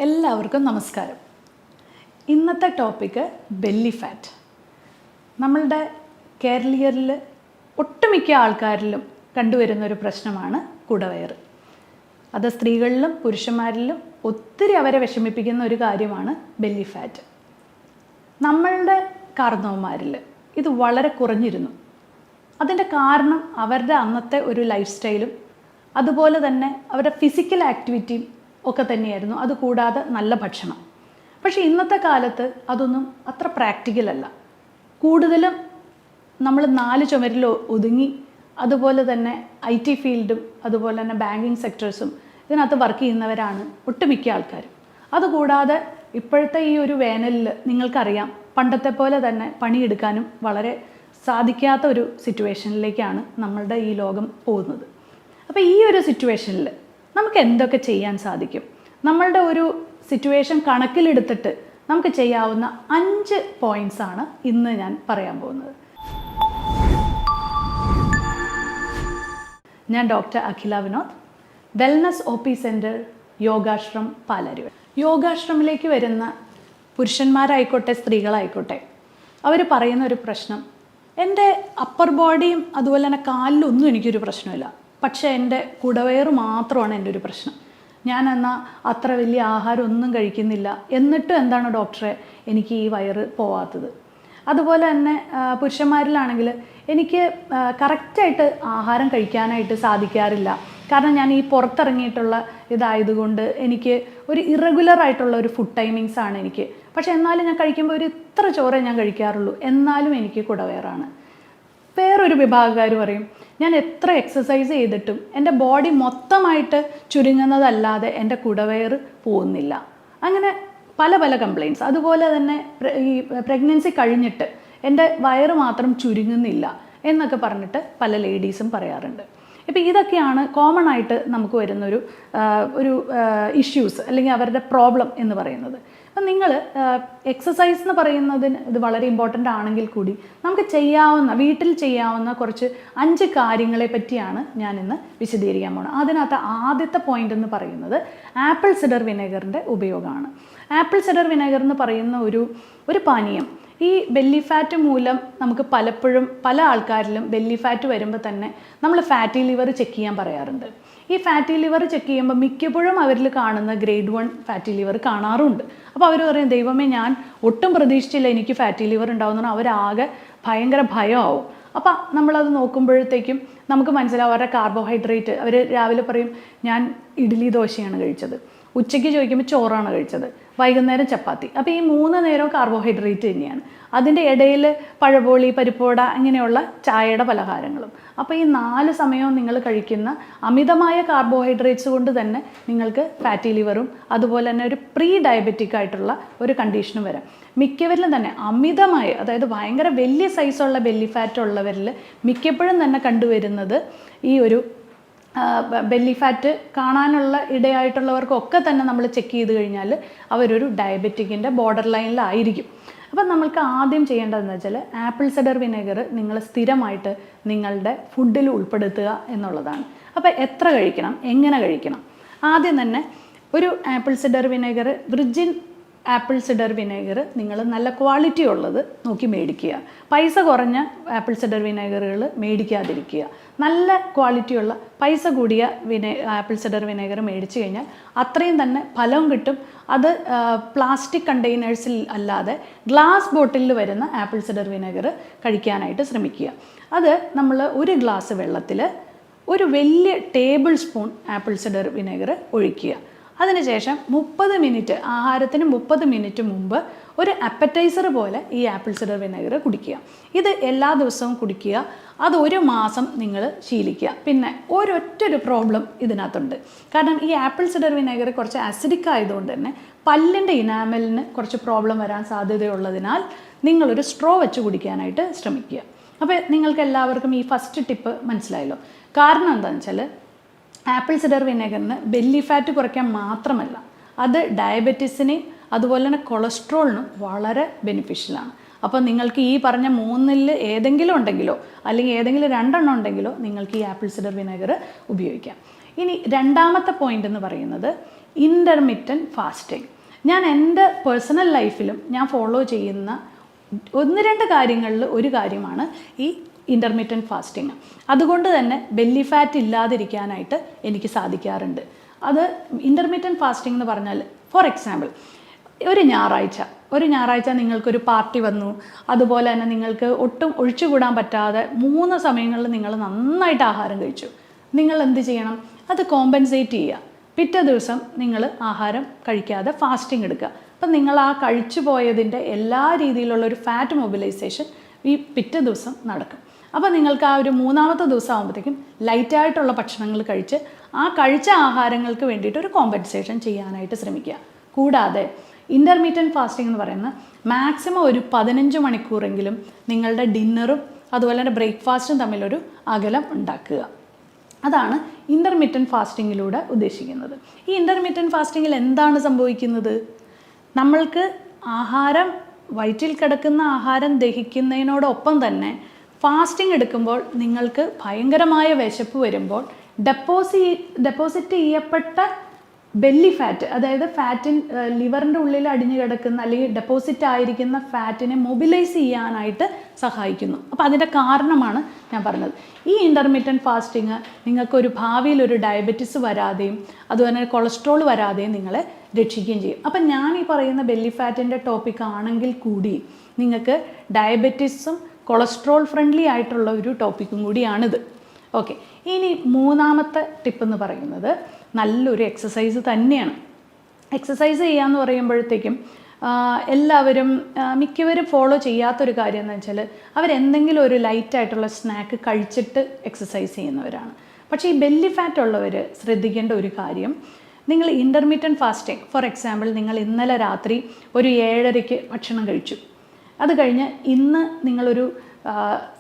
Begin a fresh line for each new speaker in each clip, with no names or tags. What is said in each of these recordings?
എല്ലാവർക്കും നമസ്കാരം. ഇന്നത്തെ ടോപ്പിക്ക് ബെല്ലി ഫാറ്റ്. നമ്മളുടെ കേരളീയരിൽ ഒട്ടുമിക്ക ആൾക്കാരിലും കണ്ടുവരുന്ന ഒരു പ്രശ്നമാണ് കുടവയറ്. അത് സ്ത്രീകളിലും പുരുഷന്മാരിലും ഒത്തിരി അവരെ വിഷമിപ്പിക്കുന്ന ഒരു കാര്യമാണ് ബെല്ലി ഫാറ്റ്. നമ്മളുടെ കാർന്നവന്മാരിൽ ഇത് വളരെ കുറഞ്ഞിരുന്നു. അതിൻ്റെ കാരണം അവരുടെ അന്നത്തെ ഒരു ലൈഫ് സ്റ്റൈലും അതുപോലെ തന്നെ അവരുടെ ഫിസിക്കൽ ആക്ടിവിറ്റിയും ഒക്കെ തന്നെയായിരുന്നു. അതുകൂടാതെ നല്ല ഭക്ഷണം. പക്ഷേ ഇന്നത്തെ കാലത്ത് അതൊന്നും അത്ര പ്രാക്ടിക്കൽ അല്ല. കൂടുതലും നമ്മൾ 4 ചുമരിൽ ഒതുങ്ങി, അതുപോലെ തന്നെ IT ഫീൽഡും അതുപോലെ തന്നെ ബാങ്കിങ് സെക്ടേഴ്സും ഇതിനകത്ത് വർക്ക് ചെയ്യുന്നവരാണ് ഒട്ടുമിക്ക ആൾക്കാരും. അതുകൂടാതെ ഇപ്പോഴത്തെ ഈ ഒരു വേനലിൽ നിങ്ങൾക്കറിയാം, പണ്ടത്തെ പോലെ തന്നെ പണിയെടുക്കാനും വളരെ സാധിക്കാത്ത ഒരു സിറ്റുവേഷനിലേക്കാണ് നമ്മളുടെ ഈ ലോകം പോകുന്നത്. അപ്പോൾ ഈ ഒരു സിറ്റുവേഷനിൽ നമുക്ക് എന്തൊക്കെ ചെയ്യാൻ സാധിക്കും? നമ്മളുടെ ഒരു സിറ്റുവേഷൻ കണക്കിലെടുത്തിട്ട് നമുക്ക് ചെയ്യാവുന്ന 5 പോയിൻറ്റ്സ് ആണ് ഇന്ന് ഞാൻ പറയാൻ പോകുന്നത്. ഞാൻ doctor Akhila Vinod, wellness OP centre, Yogashram, Palarivattom. യോഗാശ്രമിലേക്ക് വരുന്ന പുരുഷന്മാരായിക്കോട്ടെ സ്ത്രീകളായിക്കോട്ടെ, അവർ പറയുന്ന ഒരു പ്രശ്നം, എൻ്റെ അപ്പർ ബോഡിയും അതുപോലെ തന്നെ കാലിലൊന്നും എനിക്കൊരു പ്രശ്നമില്ല, പക്ഷേ എൻ്റെ കുടവയറ് മാത്രമാണ് എൻ്റെ ഒരു പ്രശ്നം. ഞാൻ എന്നാൽ അത്ര വലിയ ആഹാരം ഒന്നും കഴിക്കുന്നില്ല, എന്നിട്ടും എന്താണ് ഡോക്ടറെ എനിക്ക് ഈ വയറ് പോവാത്തത്? അതുപോലെ തന്നെ പുരുഷന്മാരിലാണെങ്കിൽ എനിക്ക് കറക്റ്റായിട്ട് ആഹാരം കഴിക്കാനായിട്ട് സാധിക്കാറില്ല. കാരണം ഞാൻ ഈ പുറത്തിറങ്ങിയിട്ടുള്ള ഇതായതുകൊണ്ട് എനിക്ക് ഒരു ഇറഗുലർ ആയിട്ടുള്ള ഒരു ഫുഡ് ടൈമിങ്സ് ആണ് എനിക്ക്. പക്ഷേ എന്നാലും ഞാൻ കഴിക്കുമ്പോൾ ഒരു ഇത്ര ചോറേ ഞാൻ കഴിക്കാറുള്ളൂ, എന്നാലും എനിക്ക് കുടവയറാണ്. വേറൊരു വിഭാഗക്കാർ പറയും, ഞാൻ എത്ര എക്സസൈസ് ചെയ്തിട്ടും എൻ്റെ ബോഡി മൊത്തമായിട്ട് ചുരുങ്ങുന്നതല്ലാതെ എൻ്റെ കുടവയറ് പോകുന്നില്ല. അങ്ങനെ പല പല കംപ്ലയിൻറ്റ്സ്. അതുപോലെ തന്നെ ഈ പ്രഗ്നൻസി കഴിഞ്ഞിട്ട് എൻ്റെ വയറ് മാത്രം ചുരുങ്ങുന്നില്ല എന്നൊക്കെ പറഞ്ഞിട്ട് പല ലേഡീസും പറയാറുണ്ട്. ഇപ്പോൾ ഇതൊക്കെയാണ് കോമൺ ആയിട്ട് നമുക്ക് വരുന്നൊരു ഇഷ്യൂസ് അല്ലെങ്കിൽ അവരുടെ പ്രോബ്ലം എന്ന് പറയുന്നത്. അപ്പം നിങ്ങൾ എക്സസൈസ് എന്ന് പറയുന്നതിന് ഇത് വളരെ ഇമ്പോർട്ടൻ്റ് ആണെങ്കിൽ കൂടി നമുക്ക് വീട്ടിൽ ചെയ്യാവുന്ന കുറച്ച് 5 കാര്യങ്ങളെ പറ്റിയാണ് ഞാൻ ഇന്ന് വിശദീകരിക്കാൻ പോകുന്നത്. അതിനകത്ത് ആദ്യത്തെ പോയിന്റ് എന്ന് പറയുന്നത് ആപ്പിൾ സിഡർ വിനെഗറിൻ്റെ ഉപയോഗമാണ്. ആപ്പിൾ സിഡർ വിനെഗർ എന്ന് പറയുന്ന ഒരു പാനീയം ഈ ബെല്ലി ഫാറ്റ് മൂലം നമുക്ക് പലപ്പോഴും പല ആൾക്കാരിലും ബെല്ലി ഫാറ്റ് വരുമ്പോൾ തന്നെ നമ്മൾ ഫാറ്റി ലിവർ ചെക്ക് ചെയ്യാൻ പറയാറുണ്ട്. ഈ ഫാറ്റി ലിവർ ചെക്ക് ചെയ്യുമ്പോൾ മിക്കപ്പോഴും അവരിൽ കാണുന്ന ഗ്രേഡ് 1 ഫാറ്റി ലിവർ കാണാറുണ്ട്. അപ്പോൾ അവർ പറയും, ദൈവമേ ഞാൻ ഒട്ടും പ്രതീക്ഷിച്ചില്ല എനിക്ക് ഫാറ്റി ലിവർ ഉണ്ടാവുന്ന, അവരാകെ ഭയങ്കര ഭയമാവും. അപ്പോൾ നമ്മളത് നോക്കുമ്പോഴത്തേക്കും നമുക്ക് മനസ്സിലാവും അവരുടെ കാർബോഹൈഡ്രേറ്റ്. അവർ രാവിലെ പറയും ഞാൻ ഇഡ്ഡലി ദോശയാണ് കഴിച്ചത്, ഉച്ചയ്ക്ക് ചോദിക്കുമ്പോൾ ചോറാണ് കഴിച്ചത്, വൈകുന്നേരം ചപ്പാത്തി. അപ്പോൾ ഈ 3 നേരവും കാർബോഹൈഡ്രേറ്റ് തന്നെയാണ്. അതിൻ്റെ ഇടയിൽ പഴപോളി, പരിപ്പുവട, ഇങ്ങനെയുള്ള ചായയുടെ പലഹാരങ്ങളും. അപ്പോൾ ഈ 4 സമയവും നിങ്ങൾ കഴിക്കുന്ന അമിതമായ കാർബോഹൈഡ്രേറ്റ്സ് കൊണ്ട് തന്നെ നിങ്ങൾക്ക് ഫാറ്റി ലിവറും അതുപോലെ തന്നെ ഒരു പ്രീ ഡയബറ്റിക് ആയിട്ടുള്ള ഒരു കണ്ടീഷനും വരാം. മിക്കവരിലും തന്നെ അമിതമായ, അതായത് ഭയങ്കര വലിയ സൈസുള്ള ബെല്ലി ഫാറ്റ് ഉള്ളവരിൽ മിക്കപ്പോഴും തന്നെ കണ്ടുവരുന്നത് ഈ ഒരു ബെല്ലി ഫാറ്റ് കാണാനുള്ള ഇടയായിട്ടുള്ളവർക്കൊക്കെ തന്നെ നമ്മൾ ചെക്ക് ചെയ്ത് കഴിഞ്ഞാൽ അവരൊരു ഡയബറ്റിക്കിൻ്റെ ബോർഡർ ലൈനിലായിരിക്കും. അപ്പം നമ്മൾക്ക് ആദ്യം ചെയ്യേണ്ടതെന്ന് വെച്ചാൽ ആപ്പിൾ സിഡർ വിനെഗർ നിങ്ങൾ സ്ഥിരമായിട്ട് നിങ്ങളുടെ ഫുഡിൽ ഉൾപ്പെടുത്തുക എന്നുള്ളതാണ്. അപ്പോൾ എത്ര കഴിക്കണം, എങ്ങനെ കഴിക്കണം? ആദ്യം തന്നെ ഒരു apple cider vinegar, virgin apple cider vinegar നിങ്ങൾ നല്ല ക്വാളിറ്റി ഉള്ളത് നോക്കി മേടിക്കുക. പൈസ കുറഞ്ഞ ആപ്പിൾ സിഡർ വിനെഗറുകൾ മേടിക്കാതിരിക്കുക. നല്ല ക്വാളിറ്റിയുള്ള പൈസ കൂടിയ ആപ്പിൾ സിഡർ വിനെഗർ മേടിച്ചു കഴിഞ്ഞാൽ അത്രയും തന്നെ ഫലവും കിട്ടും. അത് പ്ലാസ്റ്റിക് കണ്ടെയ്നേഴ്സിൽ അല്ലാതെ ഗ്ലാസ് ബോട്ടിലിൽ വരുന്ന ആപ്പിൾ സിഡർ വിനെഗർ കഴിക്കാനായിട്ട് ശ്രമിക്കുക. അത് നമ്മൾ ഒരു ഗ്ലാസ് വെള്ളത്തിൽ ഒരു വലിയ table spoon apple cider vinegar ഒഴിക്കുക. അതിനുശേഷം 30 മിനിറ്റ്, ആഹാരത്തിന് 30 മിനിറ്റ് മുമ്പ് ഒരു അപ്പറ്റൈസർ പോലെ ഈ ആപ്പിൾ സിഡർ വിനെഗർ കുടിക്കുക. ഇത് എല്ലാ ദിവസവും കുടിക്കുക. അത് 1 മാസം നിങ്ങൾ ശീലിക്കുക. പിന്നെ ഒരൊറ്റൊരു പ്രോബ്ലം ഇതിനകത്തുണ്ട്. കാരണം ഈ ആപ്പിൾ സിഡർ വിനെഗർ കുറച്ച് അസിഡിക് ആയതുകൊണ്ട് തന്നെ പല്ലിൻ്റെ ഇനാമലിന് കുറച്ച് പ്രോബ്ലം വരാൻ സാധ്യതയുള്ളതിനാൽ നിങ്ങളൊരു സ്ട്രോ വെച്ച് കുടിക്കാനായിട്ട് ശ്രമിക്കുക. അപ്പോൾ നിങ്ങൾക്ക് എല്ലാവർക്കും ഈ ഫസ്റ്റ് ടിപ്പ് മനസ്സിലായല്ലോ. കാരണം എന്താണെന്ന് വെച്ചാൽ ആപ്പിൾ സിഡർ വിനെഗറിന് ബെല്ലി ഫാറ്റ് കുറയ്ക്കാൻ മാത്രമല്ല, അത് ഡയബറ്റീസിനെയും അതുപോലെ തന്നെ കൊളസ്ട്രോളിനും വളരെ ബെനിഫിഷ്യലാണ്. അപ്പോൾ നിങ്ങൾക്ക് ഈ പറഞ്ഞ 3-ൽ ഏതെങ്കിലും ഉണ്ടെങ്കിലോ അല്ലെങ്കിൽ ഏതെങ്കിലും 2 ഉണ്ടെങ്കിലോ നിങ്ങൾക്ക് ഈ ആപ്പിൾ സിഡർ വിനെഗർ ഉപയോഗിക്കാം. ഇനി രണ്ടാമത്തെ പോയിന്റ് എന്ന് പറയുന്നത് ഇൻ്റർമിറ്റൻറ്റ് ഫാസ്റ്റിംഗ്. ഞാൻ എൻ്റെ പേഴ്സണൽ ലൈഫിലും ഞാൻ ഫോളോ ചെയ്യുന്ന 1-2 കാര്യങ്ങളിൽ ഒരു കാര്യമാണ് ഈ ഇൻ്റർമിറ്റൻറ്റ് ഫാസ്റ്റിംഗ്. അതുകൊണ്ട് തന്നെ ബെല്ലി ഫാറ്റ് ഇല്ലാതിരിക്കാനായിട്ട് എനിക്ക് സാധിക്കാറുണ്ട്. അത് ഇൻ്റർമിറ്റൻറ്റ് ഫാസ്റ്റിംഗ് എന്ന് പറഞ്ഞാൽ, ഫോർ എക്സാമ്പിൾ, ഒരു ഞായറാഴ്ച നിങ്ങൾക്കൊരു പാർട്ടി വന്നു, അതുപോലെ തന്നെ നിങ്ങൾക്ക് ഒട്ടും ഒഴിച്ചുകൂടാൻ പറ്റാതെ 3 സമയങ്ങളിൽ നിങ്ങൾ നന്നായിട്ട് ആഹാരം കഴിച്ചു. നിങ്ങൾ എന്ത് ചെയ്യണം? അത് കോമ്പൻസേറ്റ് ചെയ്യുക. പിറ്റേ ദിവസം നിങ്ങൾ ആഹാരം കഴിക്കാതെ ഫാസ്റ്റിംഗ് എടുക്കുക. അപ്പം നിങ്ങൾ ആ കഴിച്ചു പോയതിൻ്റെ എല്ലാ രീതിയിലുള്ള ഒരു ഫാറ്റ് മൊബിലൈസേഷൻ ഈ പിറ്റേ ദിവസം നടക്കും. അപ്പോൾ നിങ്ങൾക്ക് ആ ഒരു 3-ാമത്തെ ദിവസം ആകുമ്പോഴത്തേക്കും ലൈറ്റായിട്ടുള്ള ഭക്ഷണങ്ങൾ കഴിച്ച് ആ കഴിച്ച ആഹാരങ്ങൾക്ക് വേണ്ടിയിട്ട് ഒരു കോമ്പൻസേഷൻ ചെയ്യാനായിട്ട് ശ്രമിക്കുക. കൂടാതെ ഇൻ്റർമീഡിയറ്റ് ഫാസ്റ്റിംഗ് എന്ന് പറയുന്നത് മാക്സിമം ഒരു 15 മണിക്കൂറെങ്കിലും നിങ്ങളുടെ ഡിന്നറും അതുപോലെ തന്നെ ബ്രേക്ക്ഫാസ്റ്റും തമ്മിലൊരു അകലം ഉണ്ടാക്കുക. അതാണ് ഇൻ്റർമീഡിയറ്റ് ഫാസ്റ്റിങ്ങിലൂടെ ഉദ്ദേശിക്കുന്നത്. ഈ ഇൻ്റർമീഡിയറ്റ് ഫാസ്റ്റിങ്ങിൽ എന്താണ് സംഭവിക്കുന്നത്? നമ്മൾക്ക് ആഹാരം, വയറ്റിൽ കിടക്കുന്ന ആഹാരം ദഹിക്കുന്നതിനോടൊപ്പം തന്നെ ഫാസ്റ്റിംഗ് എടുക്കുമ്പോൾ നിങ്ങൾക്ക് ഭയങ്കരമായ വിശപ്പ് വരുമ്പോൾ ഡെപ്പോസിറ്റ് ചെയ്യപ്പെട്ട ബെല്ലി ഫാറ്റ്, അതായത് ലിവറിൻ്റെ ഉള്ളിൽ അടിഞ്ഞു കിടക്കുന്ന അല്ലെങ്കിൽ ഡെപ്പോസിറ്റ് ആയിരിക്കുന്ന ഫാറ്റിനെ മൊബിലൈസ് ചെയ്യാനായിട്ട് സഹായിക്കുന്നു. അപ്പോൾ അതിൻ്റെ കാരണമാണ് ഞാൻ പറഞ്ഞത്. ഈ ഇൻ്റർമീഡിയറ്റ് ഫാസ്റ്റിംഗ് നിങ്ങൾക്കൊരു ഭാവിയിൽ ഒരു ഡയബറ്റിസ് വരാതെയും അതുപോലെ തന്നെ കൊളസ്ട്രോൾ വരാതെയും നിങ്ങളെ രക്ഷിക്കുകയും ചെയ്യും. അപ്പം ഞാൻ ഈ പറയുന്ന ബെല്ലി ഫാറ്റിൻ്റെ ടോപ്പിക് ആണെങ്കിൽ കൂടി നിങ്ങൾക്ക് ഡയബറ്റിസും കൊളസ്ട്രോൾ ഫ്രണ്ട്ലി ആയിട്ടുള്ള ഒരു ടോപ്പിക്കും കൂടിയാണിത്. ഓക്കെ, ഇനി 3-ാമത്തെ ടിപ്പ് എന്ന് പറയുന്നത് നല്ലൊരു എക്സസൈസ് തന്നെയാണ്. എക്സസൈസ് ചെയ്യാന്ന് പറയുമ്പോഴത്തേക്കും എല്ലാവരും മിക്കവരും ഫോളോ ചെയ്യാത്തൊരു കാര്യം എന്ന് വെച്ചാൽ അവരെന്തെങ്കിലും ഒരു ലൈറ്റായിട്ടുള്ള സ്നാക്ക് കഴിച്ചിട്ട് എക്സസൈസ് ചെയ്യുന്നവരാണ്. പക്ഷേ ഈ ബെല്ലി ഫാറ്റ് ഉള്ളവർ ശ്രദ്ധിക്കേണ്ട ഒരു കാര്യം, നിങ്ങൾ ഇൻ്റർമീഡിയറ്റ് ഫാസ്റ്റിംഗ്, ഫോർ എക്സാമ്പിൾ, നിങ്ങൾ ഇന്നലെ രാത്രി ഒരു 7:30 ഭക്ഷണം കഴിച്ചു. അത് കഴിഞ്ഞ് ഇന്ന് നിങ്ങളൊരു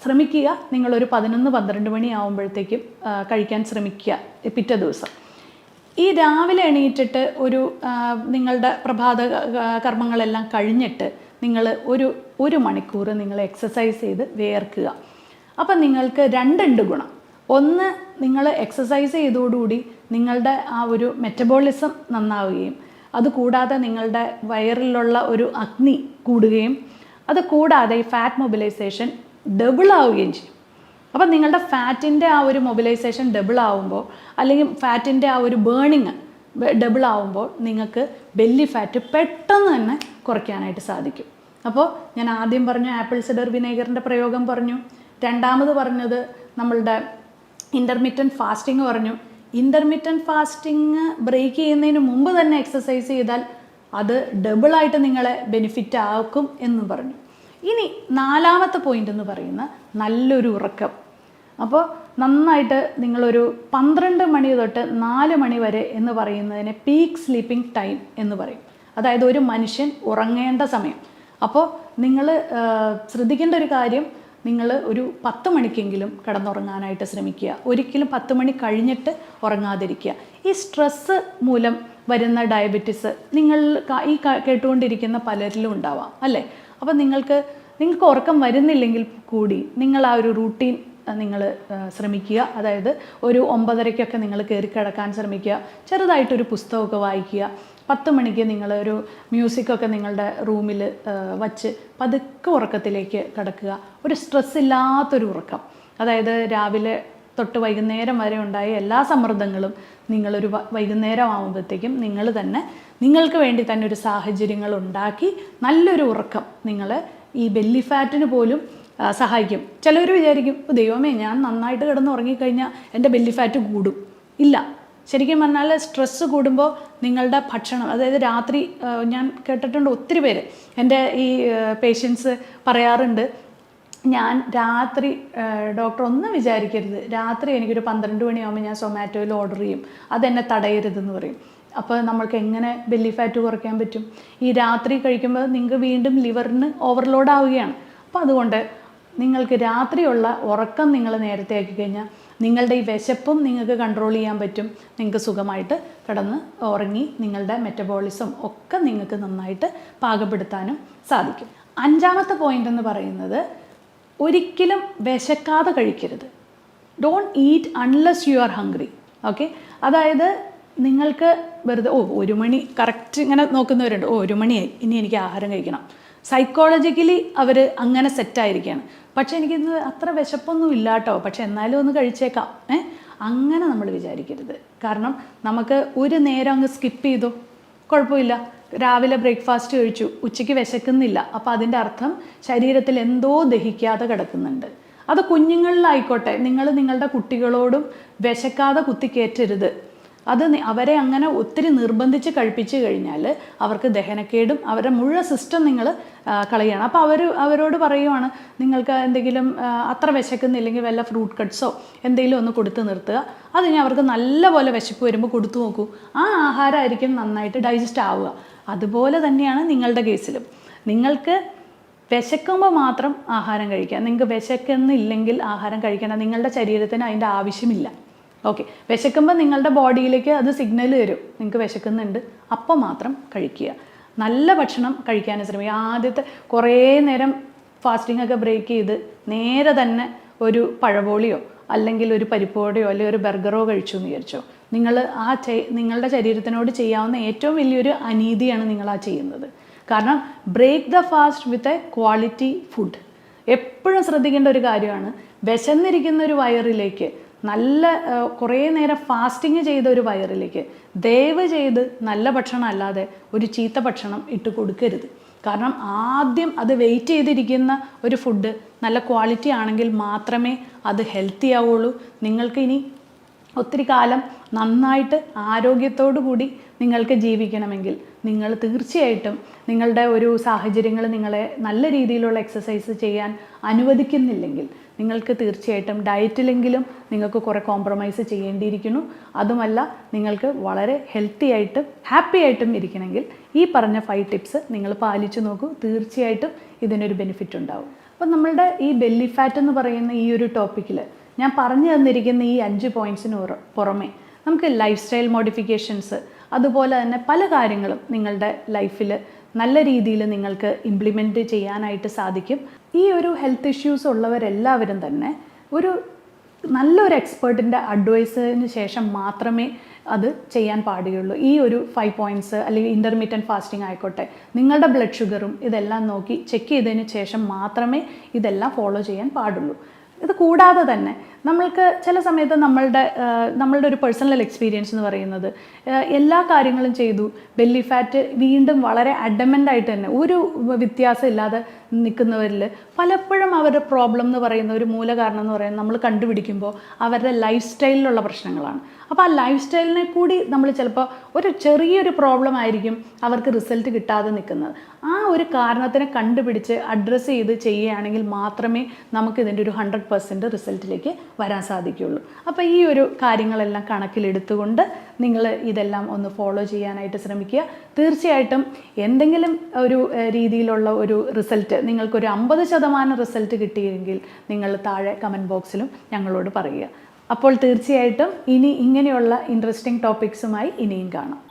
ശ്രമിക്കുക, നിങ്ങളൊരു 11-12 മണി ആകുമ്പോഴത്തേക്കും കഴിക്കാൻ ശ്രമിക്കുക പിറ്റേ ദിവസം. ഈ രാവിലെ എണീറ്റിട്ട് നിങ്ങളുടെ പ്രഭാത കർമ്മങ്ങളെല്ലാം കഴിഞ്ഞിട്ട് നിങ്ങൾ ഒരു മണിക്കൂർ നിങ്ങൾ എക്സസൈസ് ചെയ്ത് വിയർക്കുക. അപ്പം നിങ്ങൾക്ക് 2 ഗുണം. ഒന്ന്, നിങ്ങൾ എക്സസൈസ് ചെയ്തതോടുകൂടി നിങ്ങളുടെ ആ ഒരു മെറ്റബോളിസം നന്നാവുകയും അതുകൂടാതെ നിങ്ങളുടെ വയറിലുള്ള ഒരു അഗ്നി കൂടുകയും അത് കൂടാതെ ഈ ഫാറ്റ് മൊബിലൈസേഷൻ ഡബിൾ ആവുകയും ചെയ്യും. അപ്പം നിങ്ങളുടെ ഫാറ്റിൻ്റെ ആ ഒരു മൊബിലൈസേഷൻ ഡബിൾ ആവുമ്പോൾ അല്ലെങ്കിൽ ഫാറ്റിൻ്റെ ആ ഒരു ബേണിങ് ഡബിൾ ആവുമ്പോൾ നിങ്ങൾക്ക് ബെല്ലി ഫാറ്റ് പെട്ടെന്ന് തന്നെ കുറയ്ക്കാനായിട്ട് സാധിക്കും. അപ്പോൾ ഞാൻ ആദ്യം പറഞ്ഞു ആപ്പിൾ സിഡർ വിനേഗറിൻ്റെ പ്രയോഗം പറഞ്ഞു. രണ്ടാമത് പറഞ്ഞത് നമ്മളുടെ ഇൻ്റർമീഡിയറ്റ് ഫാസ്റ്റിംഗ് പറഞ്ഞു. ഇൻ്റർമീഡിയറ്റ് ഫാസ്റ്റിംഗ് ബ്രേക്ക് ചെയ്യുന്നതിന് മുമ്പ് തന്നെ എക്സസൈസ് ചെയ്താൽ അത് ഡബിളായിട്ട് നിങ്ങളെ ബെനിഫിറ്റ് ആക്കും എന്ന് പറഞ്ഞു. ഇനി 4-ാമത്തെ പോയിന്റ് എന്ന് പറയുന്ന നല്ലൊരു ഉറക്കം. അപ്പോൾ നന്നായിട്ട് നിങ്ങളൊരു 12 മണി തൊട്ട് 4 മണി വരെ എന്ന് പറയുന്നതിനെ പീക്ക് സ്ലീപ്പിംഗ് ടൈം എന്ന് പറയും. അതായത് ഒരു മനുഷ്യൻ ഉറങ്ങേണ്ട സമയം. അപ്പോൾ നിങ്ങൾ ശ്രദ്ധിക്കേണ്ട ഒരു കാര്യം, നിങ്ങൾ ഒരു 10 മണിക്കെങ്കിലും കിടന്നുറങ്ങാനായിട്ട് ശ്രമിക്കുക. ഒരിക്കലും 10 മണി കഴിഞ്ഞിട്ട് ഉറങ്ങാതിരിക്കുക. ഈ സ്ട്രെസ്സ് മൂലം വരുന്ന ഡയബറ്റിസ് നിങ്ങൾ ഈ കേട്ടുകൊണ്ടിരിക്കുന്ന പലരിലും ഉണ്ടാവാം അല്ലേ? അപ്പോൾ നിങ്ങൾക്ക് ഉറക്കം വരുന്നില്ലെങ്കിൽ കൂടി നിങ്ങൾ ആ ഒരു റൂട്ടീൻ നിങ്ങൾ ശ്രമിക്കുക. അതായത് ഒരു 9:30 നിങ്ങൾ കയറി കിടക്കാൻ ശ്രമിക്കുക. ചെറുതായിട്ടൊരു പുസ്തകമൊക്കെ വായിക്കുക. 10 മണിക്ക് നിങ്ങളൊരു മ്യൂസിക്കൊക്കെ നിങ്ങളുടെ റൂമിൽ വച്ച് പതുക്കെ ഉറക്കത്തിലേക്ക് കിടക്കുക. ഒരു സ്ട്രെസ് ഇല്ലാത്തൊരു ഉറക്കം. അതായത് രാവിലെ തൊട്ട് വൈകുന്നേരം വരെ ഉണ്ടായ എല്ലാ സമ്മർദ്ദങ്ങളും നിങ്ങളൊരു വൈകുന്നേരം ആകുമ്പോഴത്തേക്കും നിങ്ങൾ തന്നെ നിങ്ങൾക്ക് വേണ്ടി തന്നെ ഒരു സാഹചര്യങ്ങൾ ഉണ്ടാക്കി നല്ലൊരു ഉറക്കം നിങ്ങൾ ഈ ബെല്ലി ഫാറ്റിന് പോലും സഹായിക്കും. ചിലവർ വിചാരിക്കും, ദൈവമേ, ഞാൻ നന്നായിട്ട് കിടന്ന് ഉറങ്ങിക്കഴിഞ്ഞാൽ എൻ്റെ ബെല്ലി ഫാറ്റ് കൂടും. ഇല്ല, ശരിക്കും പറഞ്ഞാൽ സ്ട്രെസ്സ് കൂടുമ്പോൾ നിങ്ങളുടെ ഭക്ഷണം, അതായത് രാത്രി ഞാൻ കേട്ടിട്ടുണ്ട് ഒത്തിരി പേര്, എൻ്റെ ഈ പേഷ്യൻസ് പറയാറുണ്ട്, ഞാൻ രാത്രി ഡോക്ടർ ഒന്നും വിചാരിക്കരുത്, രാത്രി എനിക്കൊരു 12 മണിയാകുമ്പോൾ ഞാൻ സൊമാറ്റോയിൽ ഓർഡർ ചെയ്യും, അതെന്നെ തടയരുതെന്ന് പറയും. അപ്പോൾ നമ്മൾക്ക് എങ്ങനെ ബെല്ലി ഫാറ്റ് കുറയ്ക്കാൻ പറ്റും? ഈ രാത്രി കഴിക്കുമ്പോൾ നിങ്ങൾക്ക് വീണ്ടും ലിവറിന് ഓവർലോഡ് ആവുകയാണ്. അപ്പോൾ അതുകൊണ്ട് നിങ്ങൾക്ക് രാത്രിയുള്ള ഉറക്കം നിങ്ങൾ നേരത്തെ ആക്കി കഴിഞ്ഞാൽ നിങ്ങളുടെ ഈ വിശപ്പും നിങ്ങൾക്ക് കൺട്രോൾ ചെയ്യാൻ പറ്റും. നിങ്ങൾക്ക് സുഖമായിട്ട് കിടന്ന് ഉറങ്ങി നിങ്ങളുടെ മെറ്റബോളിസം ഒക്കെ നിങ്ങൾക്ക് നന്നായിട്ട് പാകപ്പെടുത്താനും സാധിക്കും. 5-ാമത്തെ പോയിന്റ് എന്ന് പറയുന്നത്, ഒരിക്കലും വിശക്കാതെ കഴിക്കരുത്. Don't eat unless you are hungry. Okay, അതായത് നിങ്ങൾക്ക് വെറുതെ 1 മണി കറക്റ്റ് ഇങ്ങനെ നോക്കുന്നവരുണ്ട്, 1 മണിയായി ഇനി എനിക്ക് ആഹാരം കഴിക്കണം. സൈക്കോളജിക്കലി അവർ അങ്ങനെ സെറ്റായിരിക്കുകയാണ്. പക്ഷേ എനിക്കിന്ന് അത്ര വിശപ്പൊന്നും ഇല്ല കേട്ടോ, പക്ഷെ എന്നാലും ഒന്ന് കഴിച്ചേക്കാം. അങ്ങനെ നമ്മൾ വിചാരിക്കരുത്. കാരണം നമുക്ക് ഒരു നേരം അങ്ങ് സ്കിപ്പ് ചെയ്തു, കുഴപ്പമില്ല. രാവിലെ ബ്രേക്ക്ഫാസ്റ്റ് കഴിച്ചു, ഉച്ചയ്ക്ക് വിശക്കുന്നില്ല, അപ്പോൾ അതിൻ്റെ അർത്ഥം ശരീരത്തിൽ എന്തോ ദഹിക്കാതെ കിടക്കുന്നുണ്ട്. അത് കുഞ്ഞുങ്ങളിലായിക്കോട്ടെ, നിങ്ങൾ നിങ്ങളുടെ കുട്ടികളോടും വിശക്കാതെ കുത്തിക്കയറ്റരുത്. അത് അവരെ അങ്ങനെ ഒത്തിരി നിർബന്ധിച്ച് കഴിപ്പിച്ച് കഴിഞ്ഞാൽ അവർക്ക് ദഹനക്കേടും അവരുടെ മുഴുവൻ സിസ്റ്റം നിങ്ങൾ കളയണം. അപ്പോൾ അവരോട് പറയുവാണ്, നിങ്ങൾക്ക് എന്തെങ്കിലും അത്ര വിശക്കുന്നില്ലെങ്കിൽ വല്ല ഫ്രൂട്ട് കട്ട്സോ എന്തെങ്കിലും ഒന്ന് കൊടുത്ത് നിർത്തുക. അത് ഞാൻ അവർക്ക് നല്ലപോലെ വിശപ്പ് വരുമ്പോൾ കൊടുത്തു നോക്കൂ, ആ ആഹാരമായിരിക്കും നന്നായിട്ട് ഡൈജസ്റ്റ് ആവുക. അതുപോലെ തന്നെയാണ് നിങ്ങളുടെ കേസിലും. നിങ്ങൾക്ക് വിശക്കുമ്പോൾ മാത്രം ആഹാരം കഴിക്കുക, നിങ്ങൾക്ക് വിശക്കുന്നില്ലെങ്കിൽ ആഹാരം കഴിക്കണം. നിങ്ങളുടെ ശരീരത്തിന് അതിൻ്റെ ആവശ്യമില്ല. ഓക്കെ, വിശക്കുമ്പോൾ നിങ്ങളുടെ ബോഡിയിലേക്ക് അത് സിഗ്നൽ തരും, നിങ്ങൾക്ക് വിശക്കുന്നുണ്ട്, അപ്പം മാത്രം കഴിക്കുക. നല്ല ഭക്ഷണം കഴിക്കാൻ ശ്രമിക്കുക. ആദ്യത്തെ കുറേ നേരം ഫാസ്റ്റിംഗ് ഒക്കെ ബ്രേക്ക് ചെയ്ത് നേരെ തന്നെ ഒരു പഴപോളിയോ അല്ലെങ്കിൽ ഒരു പരിപ്പോടെയോ അല്ലെങ്കിൽ ഒരു ബർഗറോ കഴിച്ചു എന്ന് വിചാരിച്ചോ, നിങ്ങൾ നിങ്ങളുടെ ശരീരത്തിനോട് ചെയ്യാവുന്ന ഏറ്റവും വലിയൊരു അനീതിയാണ് നിങ്ങൾ ആ ചെയ്യുന്നത്. കാരണം break the fast with a quality food. എപ്പോഴും ശ്രദ്ധിക്കേണ്ട ഒരു കാര്യമാണ്, വിശന്നിരിക്കുന്ന ഒരു വയറിലേക്ക്, നല്ല കുറേ നേരം ഫാസ്റ്റിങ് ചെയ്ത ഒരു വയറിലേക്ക് ദയവ് ചെയ്ത് നല്ല ഭക്ഷണം അല്ലാതെ ഒരു ചീത്ത ഭക്ഷണം ഇട്ട് കൊടുക്കരുത്. കാരണം ആദ്യം അത് വെയിറ്റ് ചെയ്തിരിക്കുന്ന ഒരു ഫുഡ് നല്ല ക്വാളിറ്റി ആണെങ്കിൽ മാത്രമേ അത് ഹെൽത്തി ആവുള്ളൂ. നിങ്ങൾക്ക് ഇനി ഒത്തിരി കാലം നന്നായിട്ട് ആരോഗ്യത്തോടു കൂടി നിങ്ങൾക്ക് ജീവിക്കണമെങ്കിൽ നിങ്ങൾ തീർച്ചയായിട്ടും നിങ്ങളുടെ ഒരു സാഹചര്യങ്ങൾ നിങ്ങളെ നല്ല രീതിയിലുള്ള എക്സസൈസ് ചെയ്യാൻ അനുവദിക്കുന്നില്ലെങ്കിൽ നിങ്ങൾക്ക് തീർച്ചയായിട്ടും ഡയറ്റിലെങ്കിലും നിങ്ങൾക്ക് കുറേ കോംപ്രമൈസ് ചെയ്യേണ്ടിയിരിക്കുന്നു. അതുമല്ല, നിങ്ങൾക്ക് വളരെ ഹെൽത്തി ആയിട്ടും ഹാപ്പി ആയിട്ടും ഇരിക്കണമെങ്കിൽ ഈ പറഞ്ഞ 5 ടിപ്സ് നിങ്ങൾ പാലിച്ചു നോക്കൂ. തീർച്ചയായിട്ടും ഇതിനൊരു ബെനിഫിറ്റ് ഉണ്ടാവും. അപ്പം നമ്മളുടെ ഈ ബെല്ലി ഫാറ്റ് എന്ന് പറയുന്ന ഈ ഒരു ടോപ്പിക്കിൽ ഞാൻ പറഞ്ഞു തന്നിരിക്കുന്ന ഈ 5 പോയിൻറ്റ്സിന് പുറമെ നമുക്ക് ലൈഫ് സ്റ്റൈൽ മോഡിഫിക്കേഷൻസ്, അതുപോലെ തന്നെ പല കാര്യങ്ങളും നിങ്ങളുടെ ലൈഫിൽ നല്ല രീതിയിൽ നിങ്ങൾക്ക് ഇംപ്ലിമെൻറ്റ് ചെയ്യാനായിട്ട് സാധിക്കും. ഈ ഒരു ഹെൽത്ത് ഇഷ്യൂസ് ഉള്ളവരെല്ലാവരും തന്നെ ഒരു നല്ലൊരു എക്സ്പേർട്ടിൻ്റെ അഡ്വൈസിന് ശേഷം മാത്രമേ അത് ചെയ്യാൻ പാടുകയുള്ളൂ. ഈ ഒരു 5 പോയിൻറ്റ്സ് അല്ലെങ്കിൽ ഇൻ്റർമീഡിയറ്റ് ഫാസ്റ്റിംഗ് ആയിക്കോട്ടെ, നിങ്ങളുടെ ബ്ലഡ് ഷുഗറും ഇതെല്ലാം നോക്കി ചെക്ക് ചെയ്തതിന് ശേഷം മാത്രമേ ഇതെല്ലാം ഫോളോ ചെയ്യാൻ പാടുള്ളൂ. ഇത് കൂടാതെ തന്നെ നമ്മൾക്ക് ചില സമയത്ത് നമ്മളുടെ ഒരു പേഴ്സണൽ എക്സ്പീരിയൻസ് എന്ന് പറയുന്നത്, എല്ലാ കാര്യങ്ങളും ചെയ്തു, ബെല്ലി ഫാറ്റ് വീണ്ടും വളരെ അഡമൻ്റ് ആയിട്ട് തന്നെ ഒരു വ്യത്യാസം ഇല്ലാതെ നിൽക്കുന്നവരിൽ പലപ്പോഴും അവരുടെ പ്രോബ്ലം എന്ന് പറയുന്ന ഒരു മൂല കാരണം എന്ന് പറയുന്നത് നമ്മൾ കണ്ടുപിടിക്കുമ്പോൾ അവരുടെ ലൈഫ് സ്റ്റൈലിലുള്ള പ്രശ്നങ്ങളാണ്. അപ്പോൾ ആ ലൈഫ് സ്റ്റൈലിനെ കൂടി നമ്മൾ ചിലപ്പോൾ ഒരു ചെറിയൊരു പ്രോബ്ലം ആയിരിക്കും അവർക്ക് റിസൾട്ട് കിട്ടാതെ നിൽക്കുന്നത്. ആ ഒരു കാരണത്തിനെ കണ്ടുപിടിച്ച് അഡ്രസ്സ് ചെയ്ത് ചെയ്യുകയാണെങ്കിൽ മാത്രമേ നമുക്ക് ഇതിൻ്റെ ഒരു 100% റിസൾട്ടിലേക്ക് വരാൻ സാധിക്കുകയുള്ളൂ. അപ്പോൾ ഈ ഒരു കാര്യങ്ങളെല്ലാം കണക്കിലെടുത്തുകൊണ്ട് നിങ്ങൾ ഇതെല്ലാം ഒന്ന് ഫോളോ ചെയ്യാനായിട്ട് ശ്രമിക്കുക. തീർച്ചയായിട്ടും എന്തെങ്കിലും ഒരു രീതിയിലുള്ള ഒരു റിസൾട്ട്, നിങ്ങൾക്കൊരു 50% റിസൾട്ട് കിട്ടിയെങ്കിൽ നിങ്ങൾ താഴെ കമൻറ്റ് ബോക്സിലും ഞങ്ങളോട് പറയുക. അപ്പോൾ തീർച്ചയായിട്ടും ഇനി ഇങ്ങനെയുള്ള ഇൻട്രസ്റ്റിംഗ് ടോപ്പിക്സുമായി ഇനിയും കാണാം.